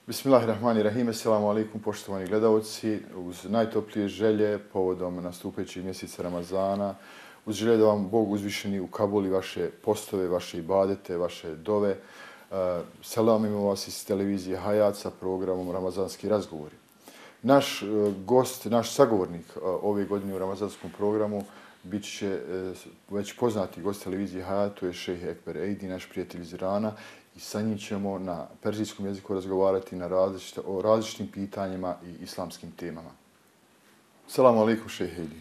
Bismillahirrahmanirrahim. Assalamu alaikum, poštovani gledalci. Uz najtoplije želje povodom nastupećeg mjeseca Ramazana, uz želje da vam Bog uzvišeni ukabuli vaše postove, vaše ibadete, vaše dove. Selamimo vas iz televizije Hayat sa programom Ramazanski razgovori. Naš gost, naš sagovornik ove godine u ramazanskom programu bit će već poznati gost televizije Hayat, to je šejh Ekber Eidi, naš prijatelj iz Irana, i sa njim ćemo na perzijskom jeziku razgovarati o različitim pitanjima i islamskim temama. Selamu alaikum, šejh Eidi.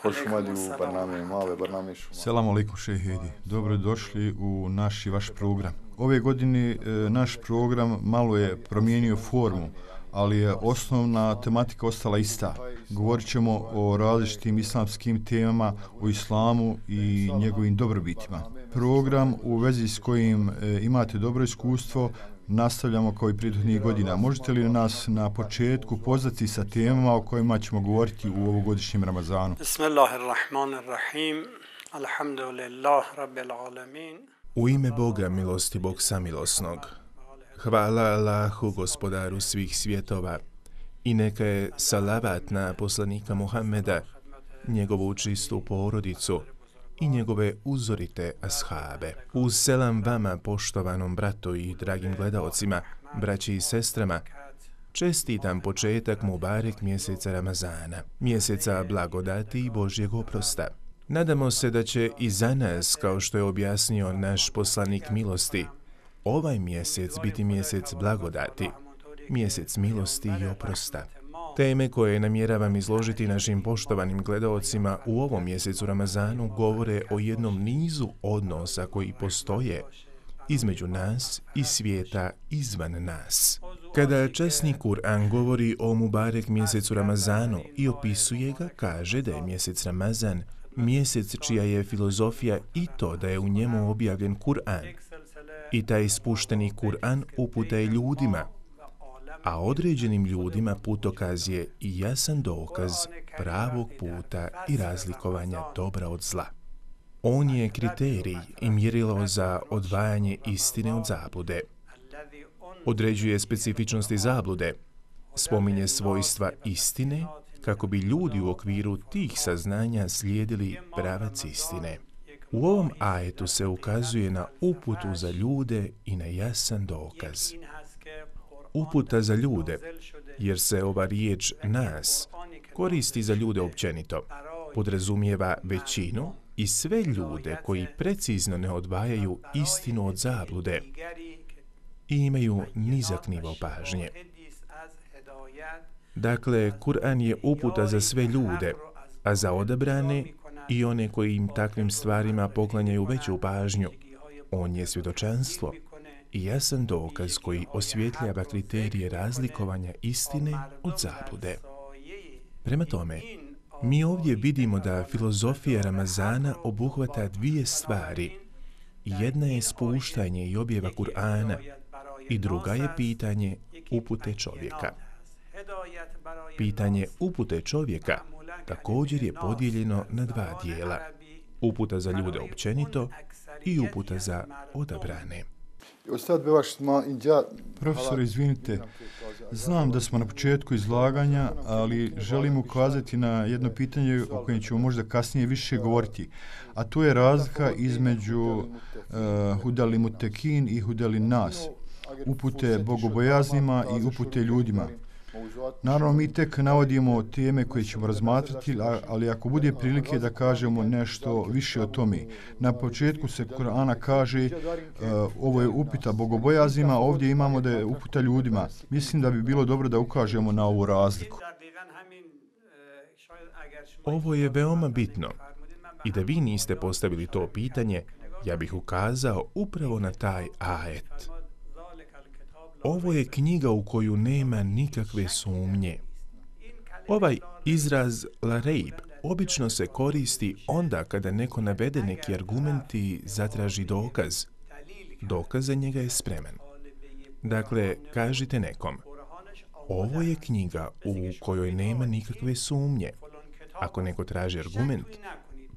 Hoš umadi u barname male, barname šuma. Selamu alaikum, šejh Eidi. Dobrodošli u naš i vaš program. Ove godine naš program malo je promijenio formu, ali je osnovna tematika ostala ista. Govorit ćemo o različitim islamskim temama, o islamu i njegovim dobrobitima. Program u vezi s kojim imate dobro iskustvo nastavljamo kao i prethodnih godina. Možete li nas na početku poznati sa temama o kojima ćemo govoriti u ovogodišnjem Ramazanu? Bismillahirrahmanirrahim. Alhamdulillah rabbil alamin. U ime Boga milosti Bog samilosnog. Hvala Allahu, gospodaru svih svjetova, i neka je salavat na poslanika Muhammeda, njegovu čistu porodicu i njegove uzorite ashabe. Uz selam vama, poštovanom bratu i dragim gledaocima, braći i sestrama, čestitam početak Mubarek mjeseca Ramazana, mjeseca blagodati i Božjeg oprosta. Nadamo se da će i za nas, kao što je objasnio naš poslanik milosti, ovaj mjesec biti mjesec blagodati, mjesec milosti i oprosta. Teme koje namjeravam izložiti našim poštovanim gledaocima u ovom mjesecu Ramazanu govore o jednom nizu odnosa koji postoje između nas i svijeta izvan nas. Kada časni Kur'an govori o Mubarek mjesecu Ramazanu i opisuje ga, kaže da je mjesec Ramazan mjesec čija je filozofija i to da je u njemu objavljen Kur'an. I taj spušteni Kur'an uputa je ljudima, a određenim ljudima putokaz je i jasan dokaz pravog puta i razlikovanja dobra od zla. On je kriterij i mjerilo za odvajanje istine od zablude. Određuje specifičnosti zablude, spominje svojstva istine kako bi ljudi u okviru tih saznanja slijedili pravac istine. U ovom ajetu se ukazuje na uputu za ljude i na jasan dokaz. Uputa za ljude, jer se ova riječ nas koristi za ljude općenito, podrazumijeva većinu i sve ljude koji precizno ne odvajaju istinu od zablude i imaju nizak nivo pažnje. Dakle, Kur'an je uputa za sve ljude, a za odabrane i one koji im takvim stvarima poklanjaju veću pažnju, on je svjedočanstvo i jasan dokaz koji osvjetljava kriterije razlikovanja istine od zablude. Prema tome, mi ovdje vidimo da filozofija Ramazana obuhvata dvije stvari. Jedna je spuštanje i objava Kur'ana i druga je pitanje upute čovjeka. Pitanje upute čovjeka također je podijeljeno na dva dijela. Uputa za ljude općenito i uputa za odabrane. Profesor, izvinite, znam da smo na početku izlaganja, ali želim ukazati na jedno pitanje o kojem ćemo možda kasnije više govoriti, a to je razlika između hudali mutekin i hudali nas, upute bogobojaznima i upute ljudima. Naravno, mi tek navodimo teme koje ćemo razmatrati, ali ako bude prilike da kažemo nešto više o tome. Na početku se Kur'ana kaže ovo je uputa bogobojaznima, ovdje imamo da je uputa ljudima. Mislim da bi bilo dobro da ukažemo na ovu razliku. Ovo je veoma bitno i da vi niste postavili to pitanje, ja bih ukazao upravo na taj ajet. Ovo je knjiga u koju nema nikakve sumnje. Ovaj izraz la reib obično se koristi onda kada neko navede neki argument i zatraži dokaz. Dokaz za njega je spreman. Dakle, kažite nekom, ovo je knjiga u kojoj nema nikakve sumnje. Ako neko traži argument,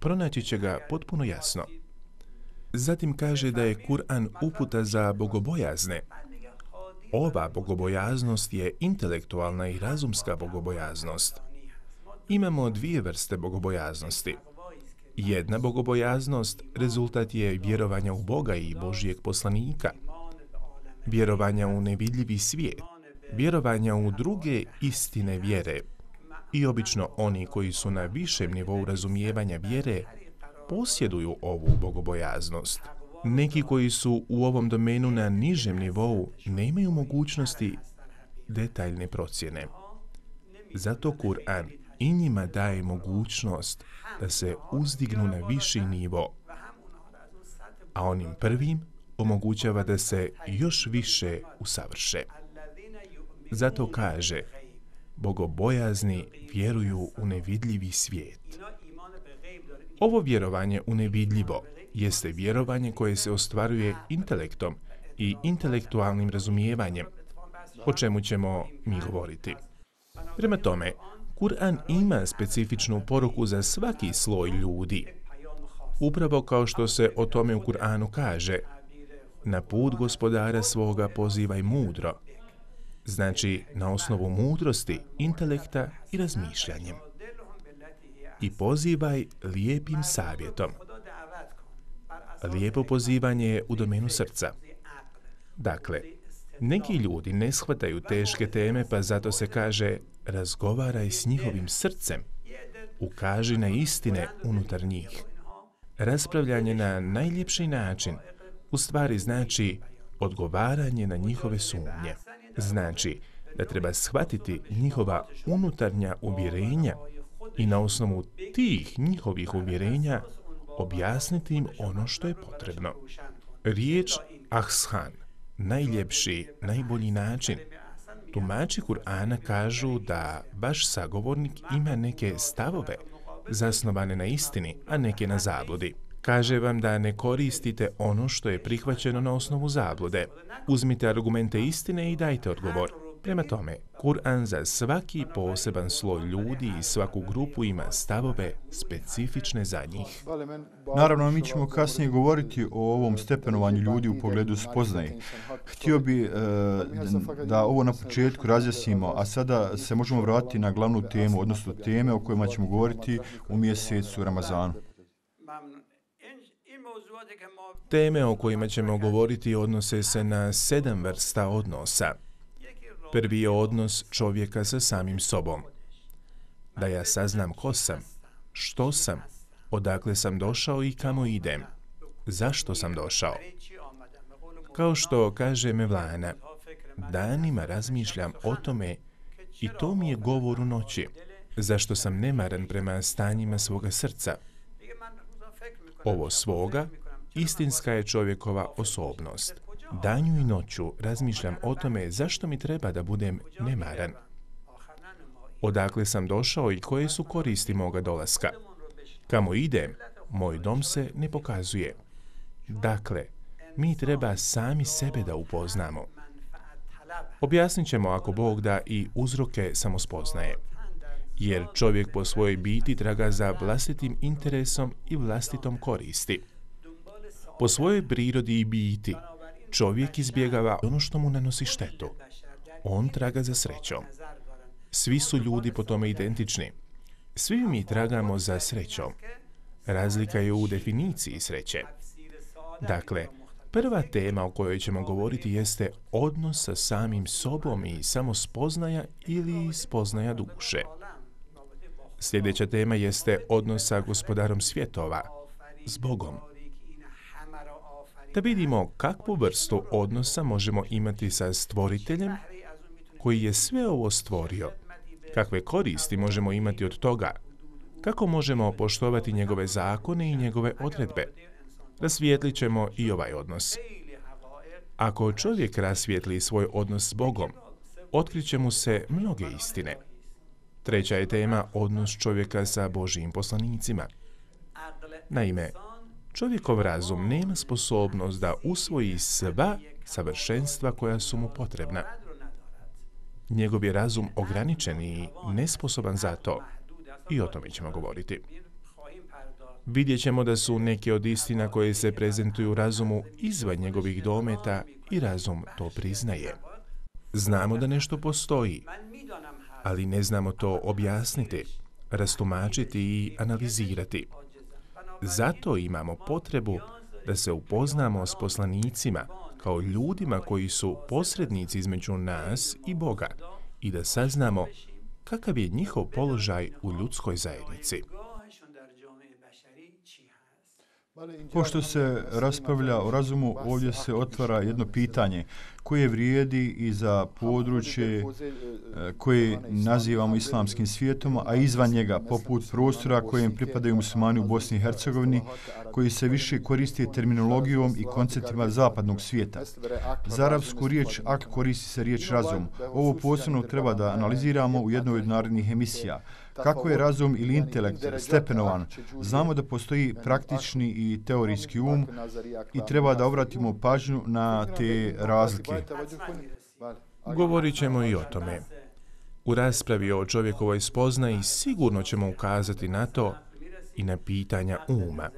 pronaći će ga potpuno jasno. Zatim kaže da je Kur'an uputa za bogobojazne. ova bogobojaznost je intelektualna i razumska bogobojaznost. Imamo dvije vrste bogobojaznosti. Jedna bogobojaznost rezultat je vjerovanja u Boga i Božijeg poslanika, vjerovanja u nevidljivi svijet, vjerovanja u druge istine vjere. I obično oni koji su na višem nivou razumijevanja vjere posjeduju ovu bogobojaznost. Neki koji su u ovom domenu na nižem nivou nemaju mogućnosti detaljne procjene. Zato Kur'an i njima daje mogućnost da se uzdignu na viši nivo, a onim prvim omogućava da se još više usavrše. Zato kaže, bogobojazni vjeruju u nevidljivi svijet. Ovo vjerovanje u nevidljivo jeste vjerovanje koje se ostvaruje intelektom i intelektualnim razumijevanjem, o čemu ćemo mi govoriti. Prema tome, Kur'an ima specifičnu poruku za svaki sloj ljudi. Upravo kao što se o tome u Kur'anu kaže, na put gospodara svoga pozivaj mudro. Znači, na osnovu mudrosti, intelekta i razmišljanjem. I pozivaj lijepim savjetom. Lijepo pozivanje je u domenu srca. Dakle, neki ljudi ne shvataju teške teme, pa zato se kaže razgovaraj s njihovim srcem. Ukaži na istine unutar njih. Raspravljanje na najljepši način u stvari znači odgovaranje na njihove sumnje. Znači da treba shvatiti njihova unutarnja uvjerenja i na osnovu tih njihovih uvjerenja objasniti im ono što je potrebno. Riječ ahsan, najljepši, najbolji način. Tumači Kur'ana kažu da vaš sagovornik ima neke stavove zasnovane na istini, a neke na zabludi. Kaže vam da ne koristite ono što je prihvaćeno na osnovu zablude. Uzmite argumente istine i dajte odgovor. Prema tome, Kur'an za svaki poseban sloj ljudi i svaku grupu ima stavove specifične za njih. Naravno, mi ćemo kasnije govoriti o ovom stepenovanju ljudi u pogledu spoznaje. Htio bi da ovo na početku razjasnimo, a sada se možemo vratiti na glavnu temu, odnosno teme o kojima ćemo govoriti u mjesecu Ramazanu. Teme o kojima ćemo govoriti odnose se na 7 vrsta odnosa. Prvi je odnos čovjeka sa samim sobom. Da ja saznam ko sam, što sam, odakle sam došao i kamo idem. Zašto sam došao? Kao što kaže Mevlana, danima razmišljam o tome i to mi je govor u noći. Zašto sam nemaran prema stanjima svoga srca? Ovo svoga, istinska je čovjekova osobnost. Danju i noću razmišljam o tome zašto mi treba da budem nemaran. Odakle sam došao i koje su koristi moga dolaska? Kamo idem, moj dom se ne pokazuje. Dakle, mi treba sami sebe da upoznamo. Objasnit ćemo ako Bog da i uzroke samospoznaje. Jer čovjek po svojoj biti traga za vlastitim interesom i vlastitom koristi. Po svojoj prirodi i biti, čovjek izbjegava ono što mu nanosi štetu. On traga za srećom. Svi su ljudi po tome identični. Svi mi tragamo za srećom. Razlika je u definiciji sreće. Dakle, prva tema o kojoj ćemo govoriti jeste odnos sa samim sobom i samospoznaja ili spoznaja duše. Sljedeća tema jeste odnos sa gospodarom svjetova, s Bogom. Da vidimo kakvu vrstu odnosa možemo imati sa stvoriteljem koji je sve ovo stvorio. Kakve koristi možemo imati od toga? Kako možemo poštovati njegove zakone i njegove odredbe? Rasvijetlit ćemo i ovaj odnos. Ako čovjek rasvijetli svoj odnos s Bogom, otkriće mu se mnoge istine. Treća je tema odnos čovjeka sa Božijim poslanicima. Naime, čovjekov razum nema sposobnost da usvoji sva savršenstva koja su mu potrebna. Njegov je razum ograničen i nesposoban za to. I o tome ćemo govoriti. Vidjet ćemo da su neke od istina koje se prezentuju razumu izvan njegovih dometa i razum to priznaje. Znamo da nešto postoji, ali ne znamo to objasniti, rastumačiti i analizirati. Zato imamo potrebu da se upoznamo s poslanicima kao ljudima koji su posrednici između nas i Boga i da saznamo kakav je njihov položaj u ljudskoj zajednici. Pošto se raspravlja o razumu, ovdje se otvara jedno pitanje koje vrijedi i za područje koje nazivamo islamskim svijetom, a izvan njega, poput prostora kojem pripadaju muslimani u Bosni i Hercegovini, koji se više koriste terminologijom i konceptima zapadnog svijeta. Za arapsku riječ akl koristi se riječ razum. Ovo posebno treba da analiziramo u jednoj od narednih emisija. Kako je razum ili intelekt stepenovan? Znamo da postoji praktični i teorijski um i treba da obratimo pažnju na te razlike. Govorit ćemo i o tome. U raspravi o čovjekovoj spoznaji sigurno ćemo ukazati na to i na pitanja uma.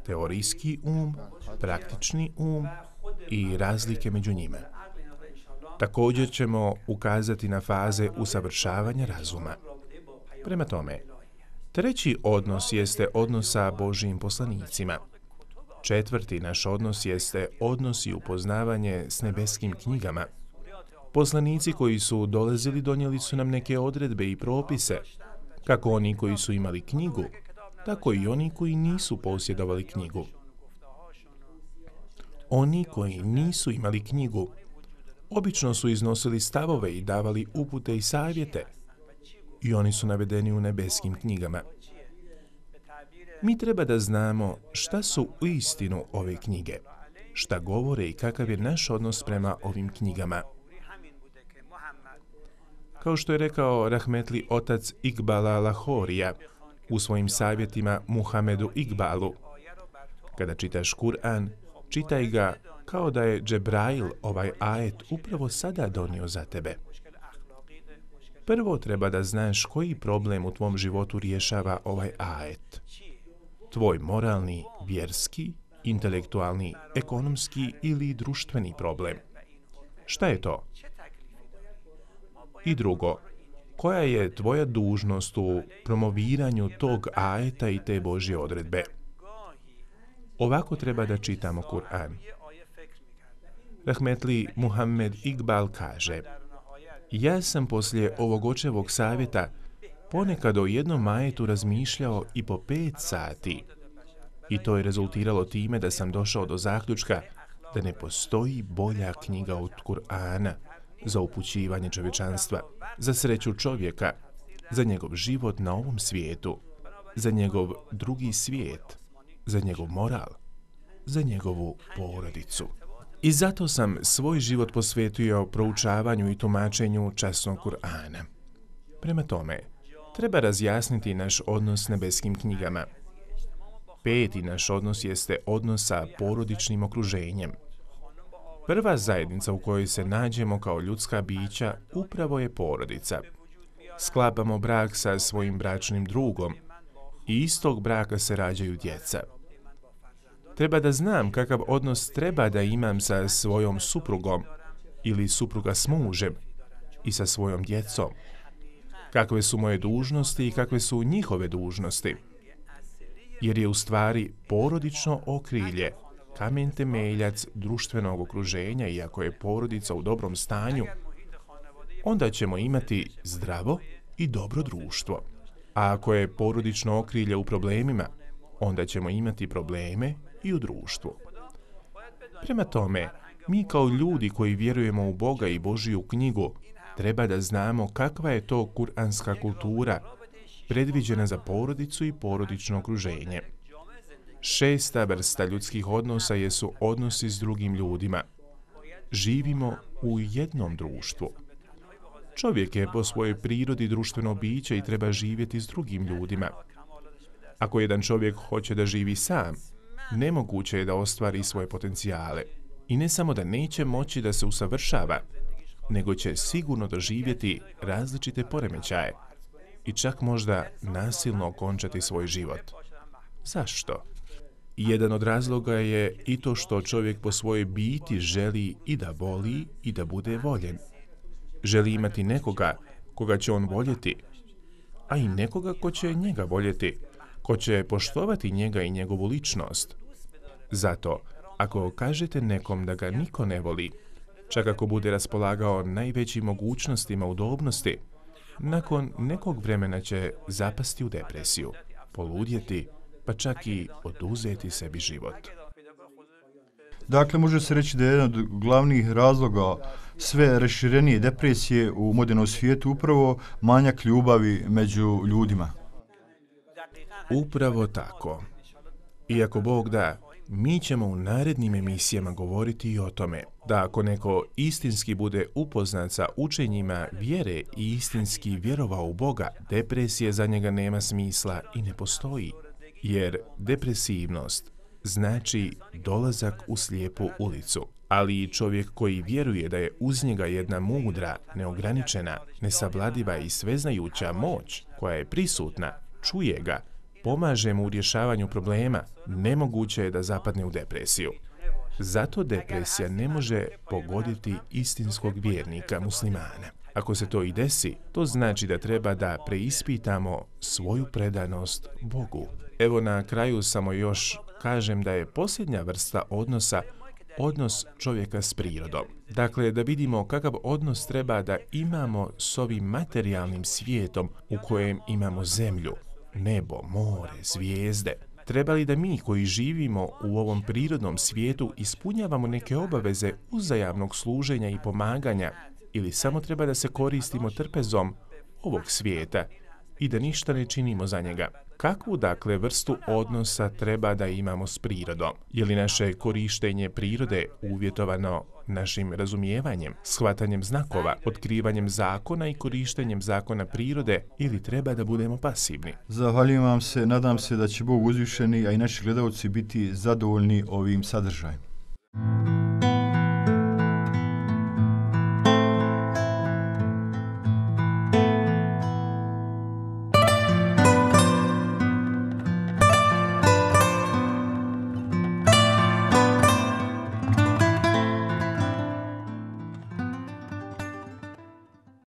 Teorijski praktični i razlike među njima. Također ćemo ukazati na faze usavršavanja razuma. Prema tome, treći odnos jeste odnos sa Božijim poslanicima. Četvrti naš odnos jeste odnos i upoznavanje s nebeskim knjigama. Poslanici koji su dolazili donijeli su nam neke odredbe i propise, kako oni koji su imali knjigu, tako i oni koji nisu posjedovali knjigu. Oni koji nisu imali knjigu, obično su iznosili stavove i davali upute i savjete, i oni su navedeni u nebeskim knjigama. Mi treba da znamo šta su uistinu ove knjige, šta govore i kakav je naš odnos prema ovim knjigama. Kao što je rekao rahmetli otac Iqbala Lahorija u svojim savjetima Muhamedu Iqbalu, kada čitaš Kur'an, čitaj ga kao da je Džebrail ovaj ajet upravo sada donio za tebe. Prvo treba da znaš koji problem u tvom životu rješava ovaj ajet. Tvoj moralni, vjerski, intelektualni, ekonomski ili društveni problem. Šta je to? I drugo, koja je tvoja dužnost u promoviranju tog ajeta i te Božje odredbe? Ovako treba da čitamo Kur'an. Rahmetli Muhammed Iqbal kaže: ja sam poslije ovog očevog savjeta ponekad o jednom ajetu razmišljao i po 5 sati. I to je rezultiralo time da sam došao do zaključka da ne postoji bolja knjiga od Kur'ana za upućivanje čovječanstva, za sreću čovjeka, za njegov život na ovom svijetu, za njegov drugi svijet, za njegov moral, za njegovu porodicu. I zato sam svoj život posvetio proučavanju i tumačenju časnog Kur'ana. Prema tome, treba razjasniti naš odnos s nebeskim knjigama. Peti naš odnos jeste odnos sa porodičnim okruženjem. Prva zajednica u kojoj se nađemo kao ljudska bića upravo je porodica. Sklapamo brak sa svojim bračnim drugom i iz tog braka se rađaju djeca. Treba da znam kakav odnos treba da imam sa svojom suprugom ili supruga s mužem i sa svojom djecom. Kakve su moje dužnosti i kakve su njihove dužnosti. Jer je u stvari porodično okrilje kamen temeljac društvenog okruženja i ako je porodica u dobrom stanju, onda ćemo imati zdravo i dobro društvo. A ako je porodično okrilje u problemima, onda ćemo imati probleme i u društvu. Prema tome, mi kao ljudi koji vjerujemo u Boga i Božiju knjigu, treba da znamo kakva je to kuranska kultura predviđena za porodicu i porodično okruženje. 6. vrsta ljudskih odnosa jesu odnosi s drugim ljudima. Živimo u jednom društvu. Čovjek je po svojoj prirodi društveno biće i treba živjeti s drugim ljudima. Ako jedan čovjek hoće da živi sam, nemoguće je da ostvari svoje potencijale. I ne samo da neće moći da se usavršava, nego će sigurno doživjeti različite poremećaje i čak možda nasilno okončati svoj život. Zašto? Jedan od razloga je i to što čovjek po svojoj biti želi i da voli i da bude voljen. Želi imati nekoga koga će on voljeti, a i nekoga ko će njega voljeti, ko će poštovati njega i njegovu ličnost. Zato, ako kažete nekom da ga niko ne voli, čak ako bude raspolagao najvećim mogućnostima udobnosti, nakon nekog vremena će zapasti u depresiju, poludjeti, pa čak i oduzeti sebi život. Dakle, može se reći da je jedan od glavnih razloga sve raširenije depresije u modernom svijetu upravo manjak ljubavi među ljudima. Upravo tako. Iako Bog da, mi ćemo u narednim emisijama govoriti i o tome da ako neko istinski bude upoznat sa učenjima vjere i istinski vjerovao u Boga, depresija za njega nema smisla i ne postoji. Jer depresivnost znači dolazak u slijepu ulicu. Ali i čovjek koji vjeruje da je uz njega jedna mudra, neograničena, nesavladiva i sveznajuća moć koja je prisutna, čuje ga, pomaže mu u rješavanju problema, nemoguće je da zapadne u depresiju. Zato depresija ne može pogoditi istinskog vjernika muslimana. Ako se to i desi, to znači da treba da preispitamo svoju predanost Bogu. Evo na kraju samo još kažem da je posljednja vrsta odnosa odnos čovjeka s prirodom. Dakle, da vidimo kakav odnos treba da imamo s ovim materijalnim svijetom u kojem imamo zemlju, nebo, more, zvijezde. Treba li da mi koji živimo u ovom prirodnom svijetu ispunjavamo neke obaveze uzajamnog služenja i pomaganja ili samo treba da se koristimo trpezom ovog svijeta i da ništa ne činimo za njega? Kakvu, dakle, vrstu odnosa treba da imamo s prirodom? Je li naše korištenje prirode uvjetovano našim razumijevanjem, shvatanjem znakova, otkrivanjem zakona i korištenjem zakona prirode ili treba da budemo pasivni? Zahvaljujem vam se, nadam se da će Bog uzvišeni, a i naši gledalci biti zadovoljni ovim sadržajem.